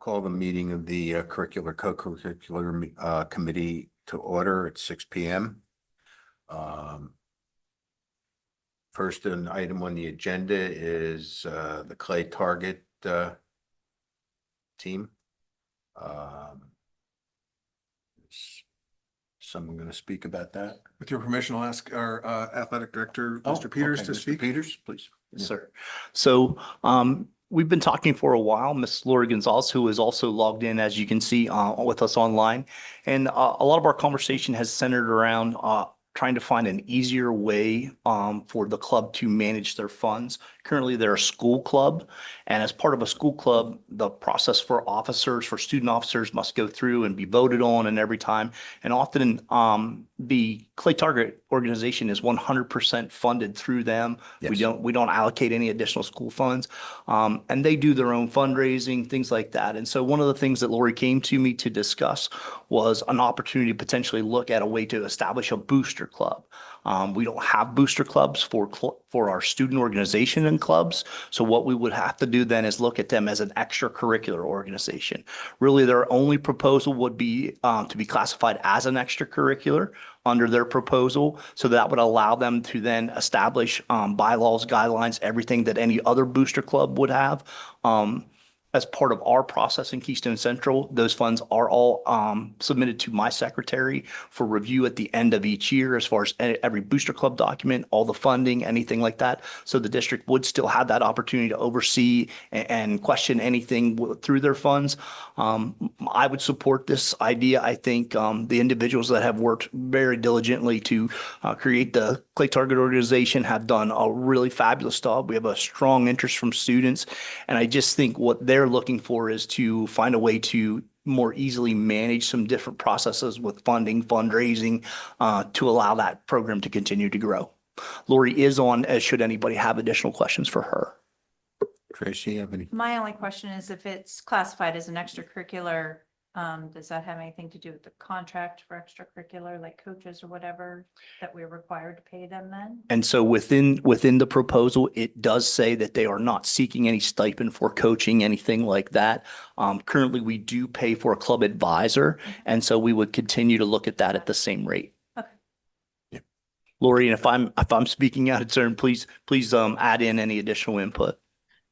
Call the meeting of the Co-Curricular Committee to order at 6 p.m. First an item on the agenda is the clay target team. Is someone going to speak about that? With your permission, I'll ask our athletic director, Mr. Peters, to speak. Mr. Peters, please. Yes, sir. So we've been talking for a while. Miss Lori Gonzalez, who is also logged in, as you can see, with us online. And a lot of our conversation has centered around trying to find an easier way for the club to manage their funds. Currently, they're a school club. And as part of a school club, the process for officers, for student officers must go through and be voted on and every time. And often the Clay Target organization is 100% funded through them. Yes. We don't allocate any additional school funds. And they do their own fundraising, things like that. And so one of the things that Lori came to me to discuss was an opportunity to potentially look at a way to establish a booster club. We don't have booster clubs for our student organization and clubs. So what we would have to do then is look at them as an extracurricular organization. Really, their only proposal would be to be classified as an extracurricular under their proposal. So that would allow them to then establish bylaws, guidelines, everything that any other booster club would have. As part of our process in Keystone Central, those funds are all submitted to my secretary for review at the end of each year, as far as every booster club document, all the funding, anything like that. So the district would still have that opportunity to oversee and question anything through their funds. I would support this idea. I think the individuals that have worked very diligently to create the Clay Target organization have done a really fabulous job. We have a strong interest from students. And I just think what they're looking for is to find a way to more easily manage some different processes with funding, fundraising, to allow that program to continue to grow. Lori is on, as should anybody have additional questions for her. Tracy, you have any? My only question is, if it's classified as an extracurricular, does that have anything to do with the contract for extracurricular, like coaches or whatever, that we're required to pay them then? And so within the proposal, it does say that they are not seeking any stipend for coaching, anything like that. Currently, we do pay for a club advisor, and so we would continue to look at that at the same rate. Okay. Yeah. Lori, and if I'm speaking out of turn, please add in any additional input.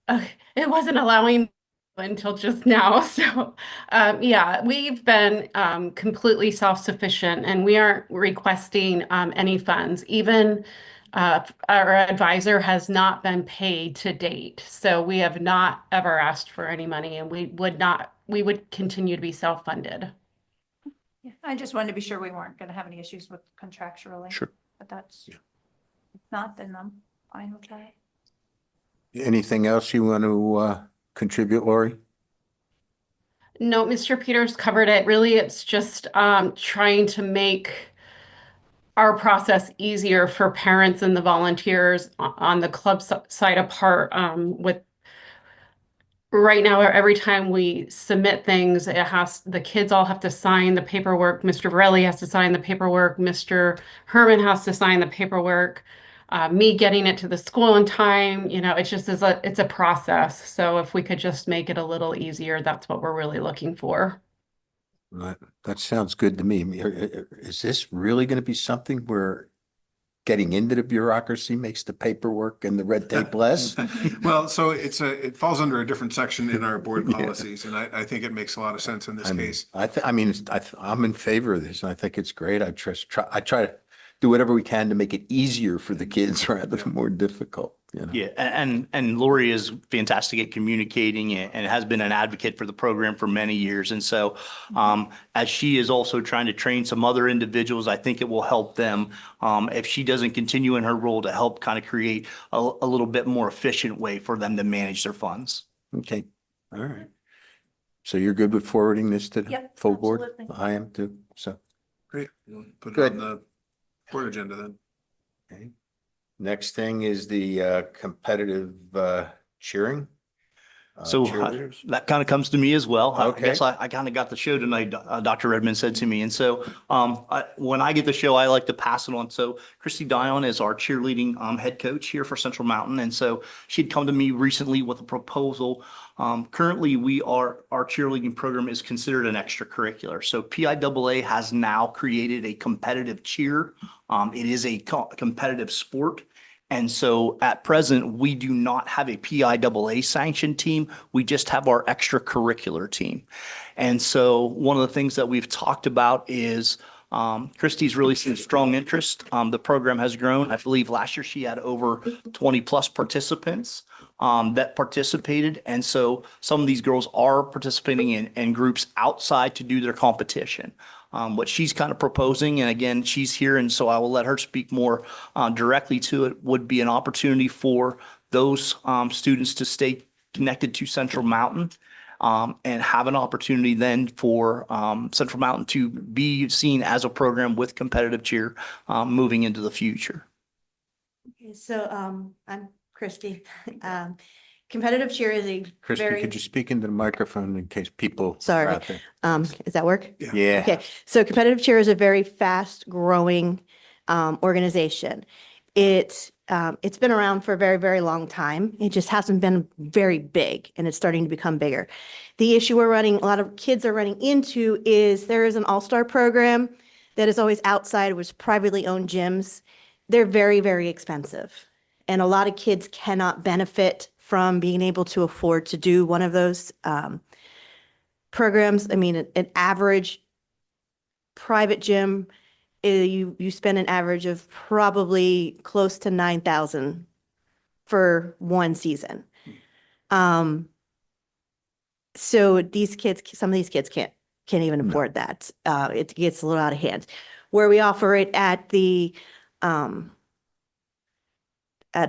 It wasn't allowing until just now. So yeah, we've been completely self-sufficient, and we aren't requesting any funds. Even our advisor has not been paid to date. So we have not ever asked for any money, and we would continue to be self-funded. Yeah, I just wanted to be sure we weren't going to have any issues with contractually. Sure. But that's, if not, then I'm fine with that. Anything else you want to contribute, Lori? No, Mr. Peters covered it. Really, it's just trying to make our process easier for parents and the volunteers on the club side apart. With right now, every time we submit things, the kids all have to sign the paperwork. Mr. Varelli has to sign the paperwork. Mr. Herman has to sign the paperwork. Me getting it to the school in time, it just is it's a process. So if we could just make it a little easier, that's what we're really looking for. That sounds good to me. Is this really going to be something where getting into the bureaucracy makes the paperwork and the red tape less? Well, so it falls under a different section in our board policies, and I think it makes a lot of sense in this case. I'm in favor of this, and I think it's great. I try to do whatever we can to make it easier for the kids rather than more difficult. Yeah, and Lori is fantastic at communicating and has been an advocate for the program for many years. And so as she is also trying to train some other individuals, I think it will help them if she doesn't continue in her role to help kind of create a little bit more efficient way for them to manage their funds. Okay, all right. So you're good with forwarding this to the full board? Absolutely. I am too, so. Great. We'll put it Good. on the board agenda then. Okay. Next thing is the competitive cheering. So cheerleaders? that kind of comes to me as well. I Okay. guess I kind of got the show tonight, Dr. Redmond said to me. And so when I get the show, I like to pass it on. So Christy Dion is our cheerleading head coach here for Central Mountain. And so she'd come to me recently with a proposal. Currently, our cheerleading program is considered an extracurricular. So PIAA has now created a competitive cheer. It is a competitive sport. And so at present, we do not have a PIAA sanctioned team. We just have our extracurricular team. And so one of the things that we've talked about is Christy's really seen strong interest. The program has grown. I believe last year she had over 20 plus participants that participated. And so some of these girls are participating in groups outside to do their competition. What she's kind of proposing, and again, she's here, and so I will let her speak more directly to it, would be an opportunity for those students to stay connected to Central Mountain and have an opportunity then for Central Mountain to be seen as a program with competitive cheer moving into the future. Okay, so I'm Christy. Competitive cheer is a Christy, very, could you speak into the microphone in case people are Sorry. out there? does that work? Yeah. Okay, so competitive cheer is a very fast growing organization. It's been around for a very, very long time. It just hasn't been very big, and it's starting to become bigger. The issue a lot of kids are running into is there is an all-star program that is always outside, which is privately owned gyms. They're very, very expensive. And a lot of kids cannot benefit from being able to afford to do one of those programs. I mean, an average private gym, you spend an average of probably close to $9,000 for one season. So some of these kids can't even afford that. It gets a little out of hand. Where we offer it at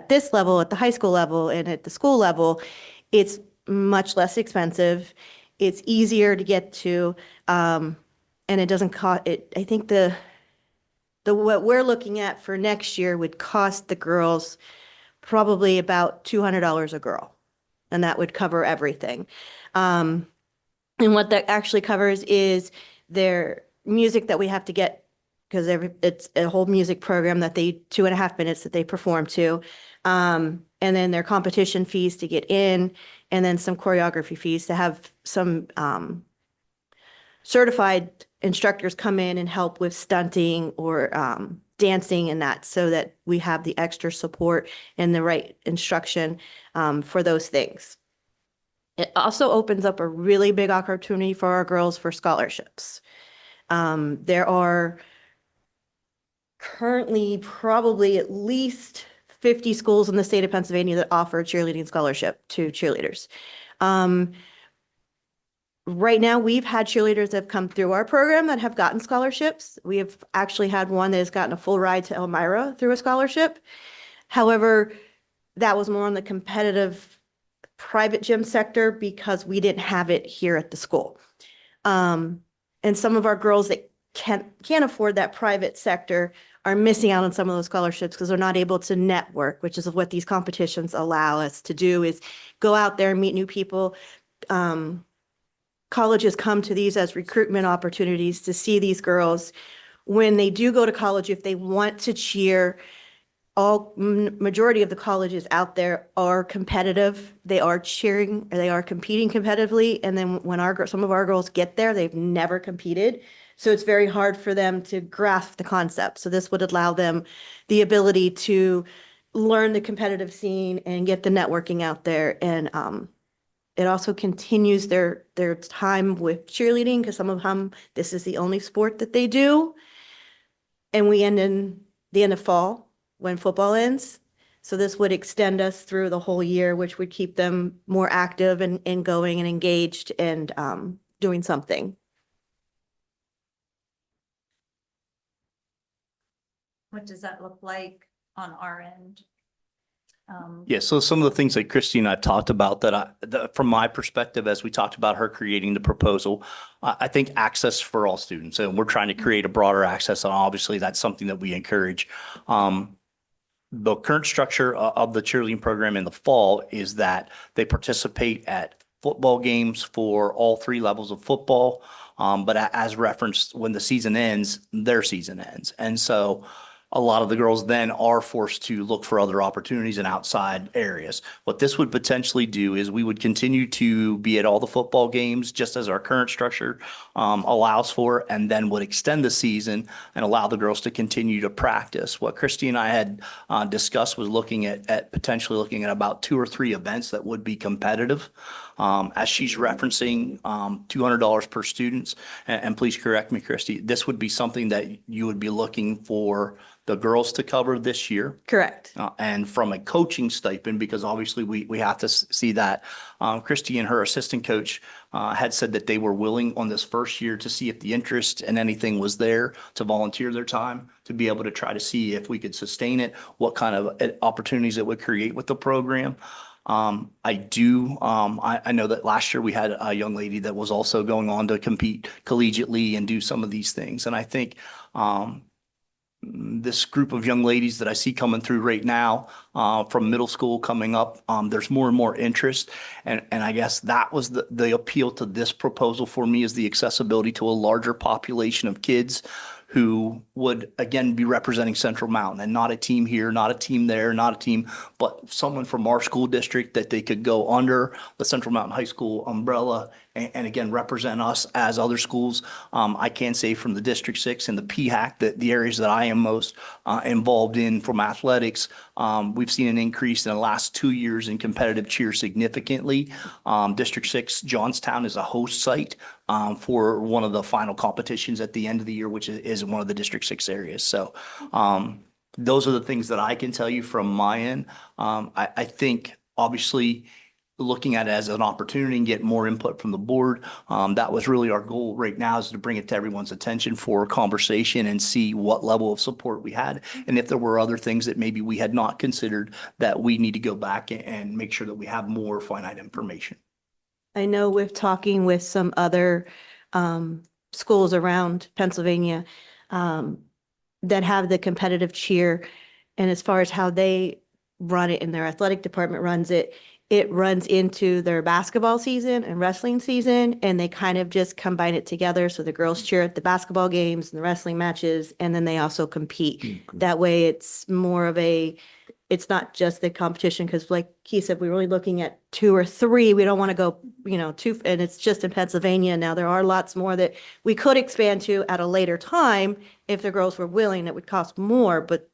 this level, at the high school level and at the school level, it's much less expensive. It's easier to get to, and it doesn't cost it. I think what we're looking at for next year would cost the girls probably about $200 a girl, and that would cover everything. And what that actually covers is their music that we have to get, because it's a whole music program that 2.5 minutes that they perform to. And then their competition fees to get in, and then some choreography fees to have some certified instructors come in and help with stunting or dancing and that, so that we have the extra support and the right instruction for those things. It also opens up a really big opportunity for our girls for scholarships. There are currently probably at least 50 schools in the state of Pennsylvania that offer a cheerleading scholarship to cheerleaders. Right now, we've had cheerleaders that have come through our program that have gotten scholarships. We have actually had one that has gotten a full ride to Elmira through a scholarship. However, that was more on the competitive private gym sector because we didn't have it here at the school. And some of our girls that can't afford that private sector are missing out on some of those scholarships because they're not able to network, which is what these competitions allow us to do, is go out there and meet new people. Colleges come to these as recruitment opportunities to see these girls. When they do go to college, if they want to cheer, majority of the colleges out there are competitive. They are cheering, or they are competing competitively. And then when some of our girls get there, they've never competed. So it's very hard for them to grasp the concept. So this would allow them the ability to learn the competitive scene and get the networking out there. And it also continues their time with cheerleading, because some of them, this is the only sport that they do. And we end in the end of fall when football ends. So this would extend us through the whole year, which would keep them more active and going and engaged and doing something. What does that look like on our end? Yeah, so some of the things that Christy and I talked about that from my perspective, as we talked about her creating the proposal, I think access for all students, and we're trying to create a broader access, and obviously that's something that we encourage. The current structure of the cheerleading program in the fall is that they participate at football games for all three levels of football. But as referenced, when the season ends, their season ends. And so a lot of the girls then are forced to look for other opportunities in outside areas. What this would potentially do is we would continue to be at all the football games, just as our current structure allows for, and then would extend the season and allow the girls to continue to practice. What Christy and I had discussed was looking at potentially looking at about 2 or 3 events that would be competitive. As she's referencing, $200 per student, and please correct me, Christy, this would be something that you would be looking for the girls to cover this year. Correct. And from a coaching stipend, because obviously we have to see that. Christy and her assistant coach had said that they were willing on this first year to see if the interest and anything was there to volunteer their time, to be able to try to see if we could sustain it, what kind of opportunities it would create with the program. I know that last year we had a young lady that was also going on to compete collegiately and do some of these things. And I think this group of young ladies that I see coming through right now from middle school coming up, there's more and more interest. And I guess that was the appeal to this proposal for me, is the accessibility to a larger population of kids who would, again, be representing Central Mountain, and not a team here, not a team there, not a team, but someone from our school district that they could go under the Central Mountain High School umbrella and again, represent us as other schools. I can say from the District 6 and the PHAC, that the areas that I am most involved in from athletics, we've seen an increase in the last 2 years in competitive cheer significantly. District 6, Johnstown is a host site for one of the final competitions at the end of the year, which is in one of the District 6 areas. So those are the things that I can tell you from my end. I think obviously looking at it as an opportunity and get more input from the board. That was really our goal right now, is to bring it to everyone's attention for conversation and see what level of support we had. And if there were other things that maybe we had not considered, that we need to go back and make sure that we have more finite information. I know with talking with some other schools around Pennsylvania that have the competitive cheer, and as far as how they run it and their athletic department runs it, it runs into their basketball season and wrestling season, and they kind of just combine it together. So the girls cheer at the basketball games and the wrestling matches, and then they also compete. That way it's more of it's not just the competition, because like he said, we're only looking at 2 or 3. We don't want to go, 2, and it's just in Pennsylvania. Now there are lots more that we could expand to at a later time if the girls were willing. It would cost more, but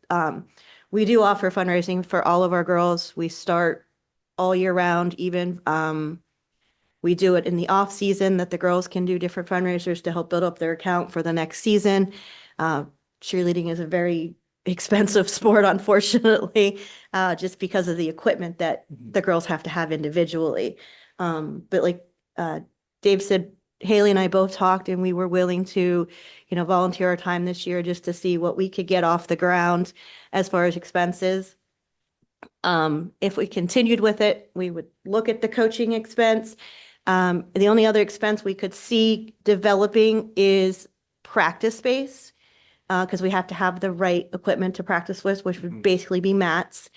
we do offer fundraising for all of our girls. We start all year round. Even we do it in the off season, that the girls can do different fundraisers to help build up their account for the next season. Cheerleading is a very expensive sport, unfortunately, just because of the equipment that the girls have to have individually. But like Dave said, Haley and I both talked, and we were willing to, volunteer our time this year just to see what we could get off the ground as far as expenses. If we continued with it, we would look at the coaching expense. The only other expense we could see developing is practice space, because we have to have the right equipment to practice with, which would basically be mats.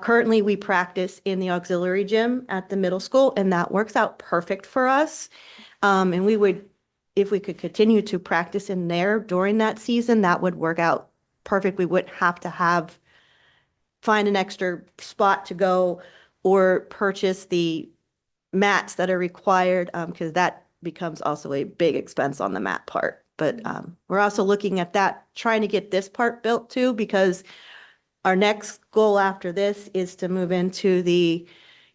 Currently, we practice in the auxiliary gym at the middle school, and that works out perfect for us. And we would, if we could continue to practice in there during that season, that would work out perfect. We wouldn't have to find an extra spot to go or purchase the mats that are required, because that becomes also a big expense on the mat part. But we're also looking at that, trying to get this part built too, because our next goal after this is to move into the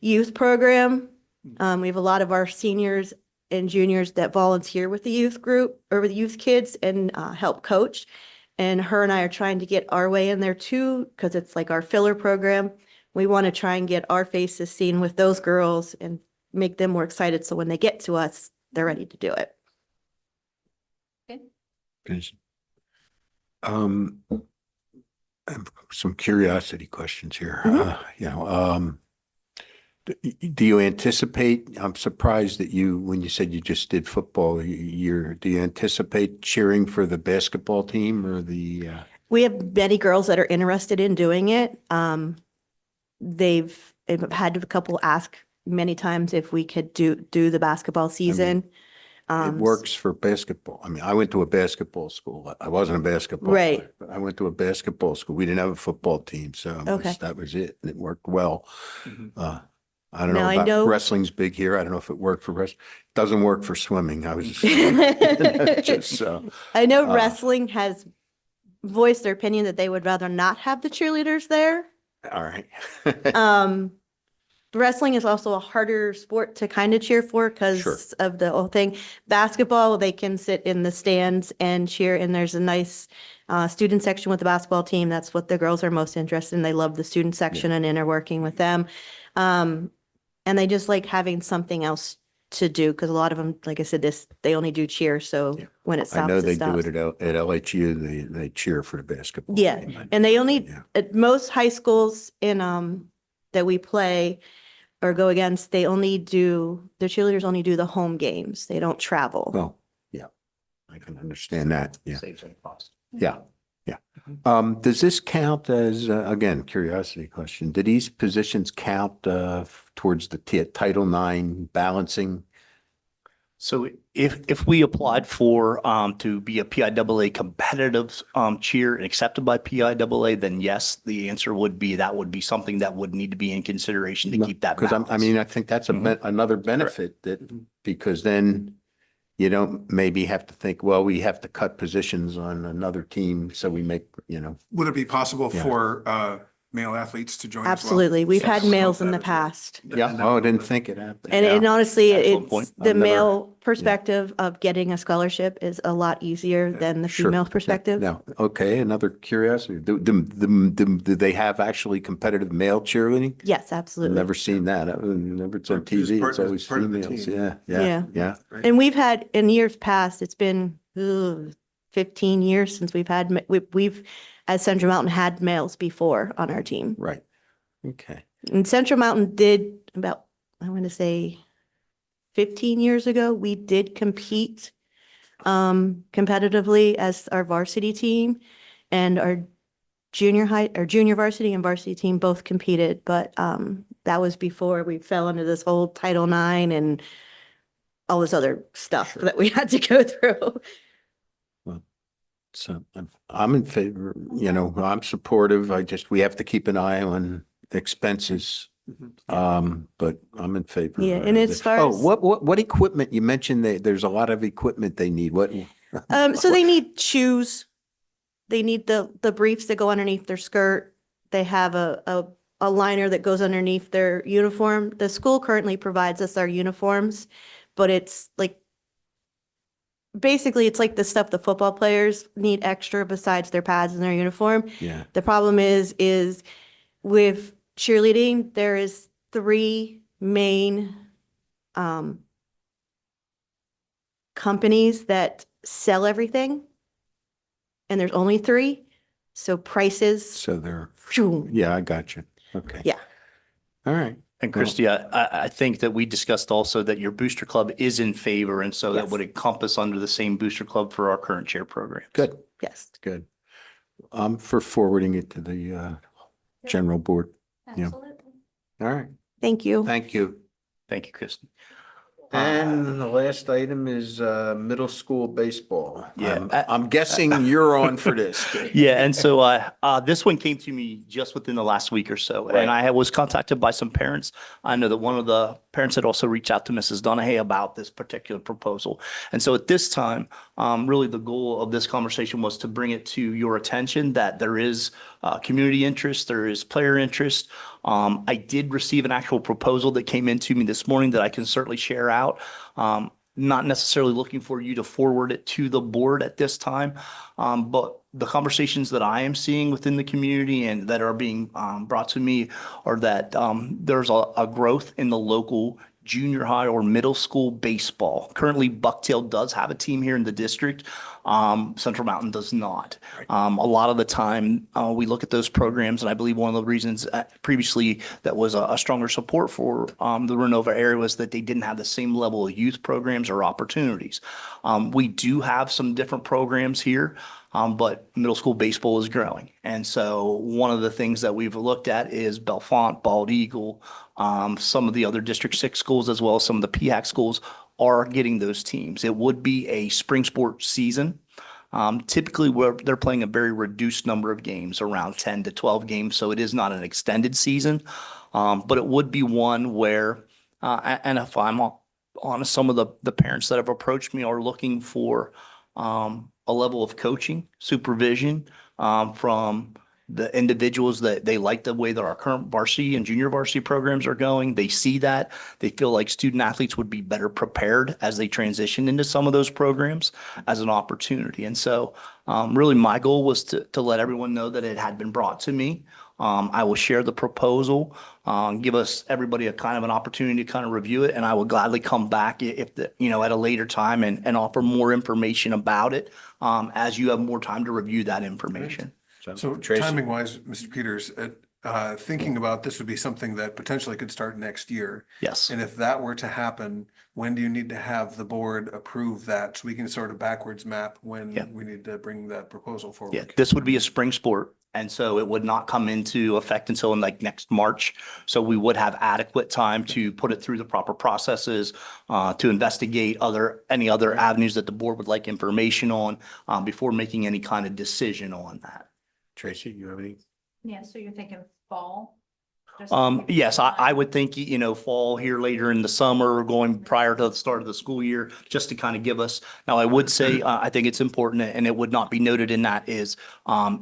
youth program. We have a lot of our seniors and juniors that volunteer with the youth group or with youth kids and help coach. And her and I are trying to get our way in there too, because it's like our filler program. We want to try and get our faces seen with those girls and make them more excited. So when they get to us, they're ready to do it. Yes. I have some curiosity questions here. Do you anticipate, I'm surprised that when you said you just did football, do you anticipate cheering for the basketball team or the? We have many girls that are interested in doing it. They've had a couple ask many times if we could do the basketball season. It works for basketball. I mean, I went to a basketball school. I wasn't a basketball Right. player, but I went to a basketball school. We didn't have a football team, so Okay. that was it. And it worked well. Mhm. I don't Now, know I about know- wrestling's big here. I don't know if it worked for wrestling. Doesn't work for swimming. I was just saying. Just so. I know Uh, wrestling has voiced their opinion that they would rather not have the cheerleaders there. All right. Wrestling is also a harder sport to kind of cheer for Sure. because of the whole thing. Basketball, they can sit in the stands and cheer, and there's a nice student section with the basketball team. That's what the girls are most interested in. They love the student section and interworking with them. And they just like having something else to do because a lot of them, like I said, they only do cheer. So Yeah. when it I stops, know it they do stops. it at LHU. They cheer for the basketball. Yeah, team. and they only, Yeah. at most high schools in, that we play or go against, their cheerleaders only do the home games. They don't travel. Well, yeah, I can understand that. Yeah. Saves some cost. Yeah. Yeah. Does this count as, again, curiosity question, do these positions count, towards the Title IX balancing? So if we applied for to be a PIAA competitive cheer and accepted by PIAA, then yes, the answer would be that would be something that would need to be in consideration to keep that Because balance. I mean, I think that's another benefit that, because then you don't maybe have to think, well, we have to cut positions on another team, so we make, Would it be possible Yeah. for male athletes to join as well? Absolutely. We've had Yes. males in the That as well. past. yeah, oh, I didn't think it happened. And honestly, Excellent it's point. the I've never- male perspective of getting a scholarship is a lot easier than the Sure. female perspective. Now, okay, another curiosity, do they have actually competitive male cheerleading? Yes, I've absolutely. never seen that. Never, it's on Or just TV. part- It's always just part of the females. team. Yeah, Yeah. yeah, yeah. Right. And we've had, in years past, it's been 15 years since we've had, we've, as Central Mountain, had males before on our team. Right. Okay. And Central Mountain did about, I want to say 15 years ago, we did compete competitively as our varsity team, and our junior varsity and varsity team both competed, but that was before we fell into this whole Title IX and all this other stuff that we had to go through. So I'm in favor, I'm supportive. We have to keep an eye on expenses. But I'm in favor. Yeah, of and as this. far Oh, as- what equipment? You mentioned there's a lot of equipment they need. What? So they need shoes. They need the briefs that go underneath their skirt. They have a liner that goes underneath their uniform. The school currently provides us our uniforms, but it's like, basically it's like the stuff the football players need extra besides their pads and their uniform. Yeah. The problem is with cheerleading, there is 3 main companies that sell everything. And there's only 3. So prices, So they're, phew, yeah, I got you. Okay. yeah. All right. And Christie, I think that we discussed also that your booster club is in favor, and so that Yes. would encompass under the same booster club for our current chair program. Good, Yes. good. I'm for forwarding it to the general board. Yeah. Absolutely. All right. Thank you. Thank you. Thank you, Christie. And the last item is middle school baseball. Yeah. I'm guessing you're on for this. Yeah, and so this one came to me just within the last week or so, Right. and I was contacted by some parents. I know that one of the parents had also reached out to Mrs. Donahue about this particular proposal. And so at this time, really the goal of this conversation was to bring it to your attention that there is community interest, there is player interest. I did receive an actual proposal that came into me this morning that I can certainly share out. Not necessarily looking for you to forward it to the board at this time, but the conversations that I am seeing within the community and that are being brought to me are that there's a growth in the local junior high or middle school baseball. Currently, Bucktail does have a team here in the district. Central Mountain does not. A lot of the time, we look at those programs, and I believe one of the reasons previously that was a stronger support for the Renova area was that they didn't have the same level of youth programs or opportunities. We do have some different programs here. but middle school baseball is growing. And so one of the things that we've looked at is Bellefonte, Bald Eagle, some of the other District 6 schools, as well as some of the PHAC schools are getting those teams. It would be a spring sports season. Typically, they're playing a very reduced number of games, around 10 to 12 games, so it is not an extended season. But it would be one where, and if I'm honest, some of the parents that have approached me are looking for a level of coaching, supervision from the individuals that they like the way that our current varsity and junior varsity programs are going. They see that. They feel like student athletes would be better prepared as they transition into some of those programs as an opportunity. And so really my goal was to let everyone know that it had been brought to me. I will share the proposal, give everybody a kind of an opportunity to kind of review it, and I will gladly come back at a later time and offer more information about it as you have more time to review that information. So Tracy? timing wise, Mr. Peters, thinking about this would be something that potentially could start next year. Yes. And if that were to happen, when do you need to have the board approve that so we can sort of backwards map when Yeah. we need to bring that proposal forward? Yeah, this would be a spring sport. And so it would not come into effect until like next March. So we would have adequate time to put it through the proper processes, to investigate any other avenues that the board would like information on, before making any kind of decision on that. Tracy, you have any? Yeah, so you're thinking fall? Just to give you Yes, I time. would think, fall here later in the summer or going prior to the start of the school year, just to kind of give us. Now, I would say, I think it's important, and it would not be noted in that is,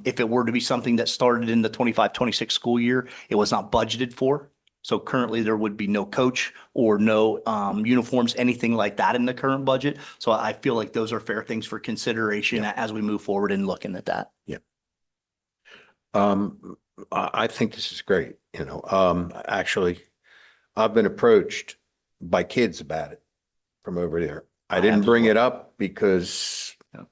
if it were to be something that started in the 25-26 school year, it was not budgeted for. So currently there would be no coach or no uniforms, anything like that in the current budget. So I feel like those are fair things for consideration as we move forward and looking at that. Yeah. I think this is great, actually, I've been approached by kids about it from over there. I didn't bring it up because Yeah.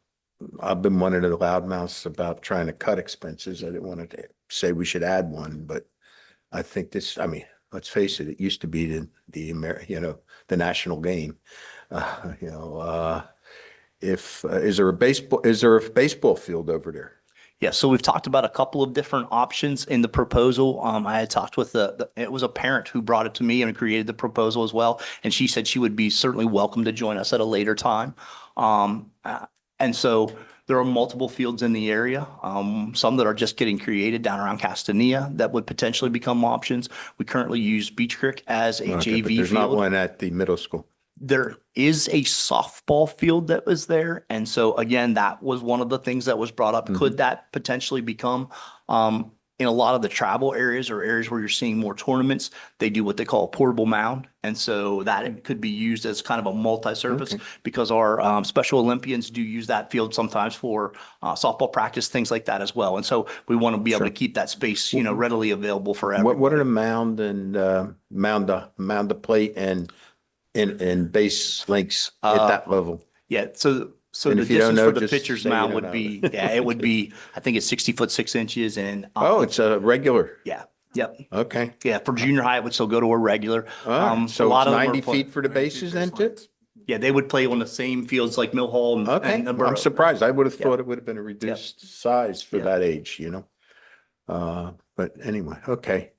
I've been one of the loudmouths about trying to cut expenses. I didn't want to say we should add one, but I think let's face it, it used to be the national game. Is there a baseball field over there? Yeah, so we've talked about a couple of different options in the proposal. I had talked with it was a parent who brought it to me and created the proposal as well. And she said she would be certainly welcome to join us at a later time. And so there are multiple fields in the area, some that are just getting created down around Castanea that would potentially become options. We currently use Beach Creek as a Okay, but JV there's not field. one at the middle school. There is a softball field that was there. And so again, that was one of the things that was brought up. Could that potentially become, in a lot of the travel areas or areas where you're seeing more tournaments, they do what they call a portable mound. And so that could be used as kind of a multi-service because our Special Olympians do use that field sometimes for softball practice, things like that as well. And so we want to be able to keep that space, readily available for everyone. What are the mound and mound to plate and base links at that level? Yeah, so And the if you don't distance know, for the just pitcher's say you mound don't would know. be, it would be, I think it's 60 ft 6 inches and. It's a regular. Yeah, yep. Okay. Yeah, for junior high, it would still go to a regular. All right. A So lot it's of them are 90 play- feet for the bases then too? Yeah, they would play on the same fields like Mill Hall and. Okay. and the Borough. I'm surprised. I would have Yeah. thought it would have been a reduced size for Yeah. that age, But anyway, okay.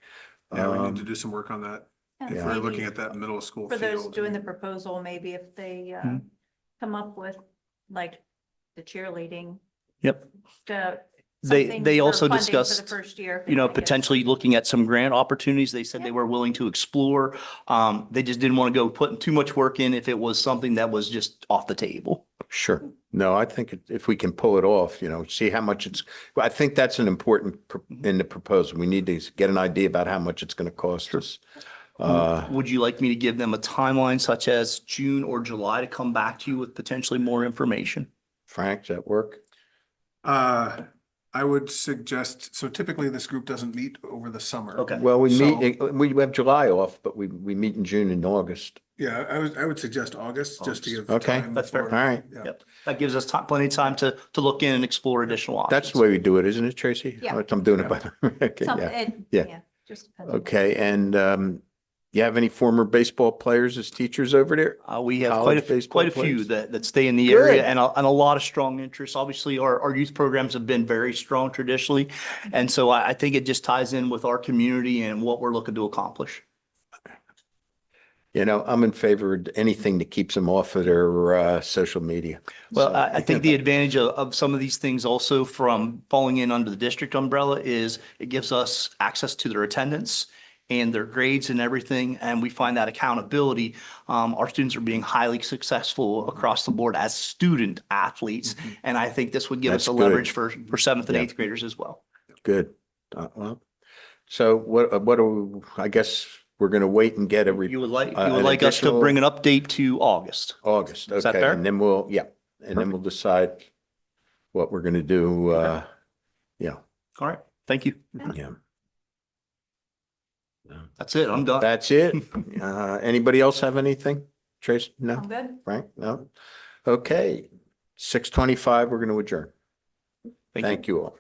Yeah, we need to do some work on that. Yeah, If Yeah. we're maybe looking at that middle school For those field. doing the proposal, maybe if they come up with like the cheerleading. Yep. the They something for also funding for the discussed, first year. if they wanna get potentially started. looking at some grant opportunities. They said they were willing to explore. They just didn't want to go putting too much work in if it was something that was just off the table. Sure. No, I think if we can pull it off, see how much I think that's an important in the proposal. We need to get an idea about how much it's going to cost us. Would you like me to give them a timeline such as June or July to come back to you with potentially more information? Frank, does that work? I would suggest, so typically this group doesn't meet over the summer. Okay. Well, we So- meet, we have July off, but we meet in June and August. Yeah, I would suggest August, just to give Okay, time. that's fair. for- All right. yeah. Yep. That gives us plenty of time to look in and explore additional options. That's the way we do it, isn't it, Tracy? Yeah. I'm doing it by, okay, Some- yeah. it- Yeah. Just depends on- Okay, and You have any former baseball players as teachers over there? We have College baseball quite a few players? that stay in the area Good. and a lot of strong interest. Obviously, our youth programs have been very strong traditionally. And so I think it just ties in with our community and what we're looking to accomplish. You know, I'm in favor of anything that keeps them off of their social media. Well, So, I think the advantage of some of these things also from falling in under the district umbrella is it gives us access to their attendance and their grades and everything. And we find that accountability. Our students are being highly successful across the board as student athletes. And I think this would give us That's a good. leverage for seventh and Yeah. eighth graders as well. Good. Well, so what do, I guess we're going to wait and get a You would like an us to bring an additional- update to August. August. Is that Okay. fair? And then we'll, yeah. And then we'll decide what we're going to do. Yeah. All right. Thank you. Yeah. That's it. I'm done. That's it. Anybody else have anything? Trace? No? I'm good. Frank? No? Okay. 6:25, we're going to adjourn. Thank you. Thank you all.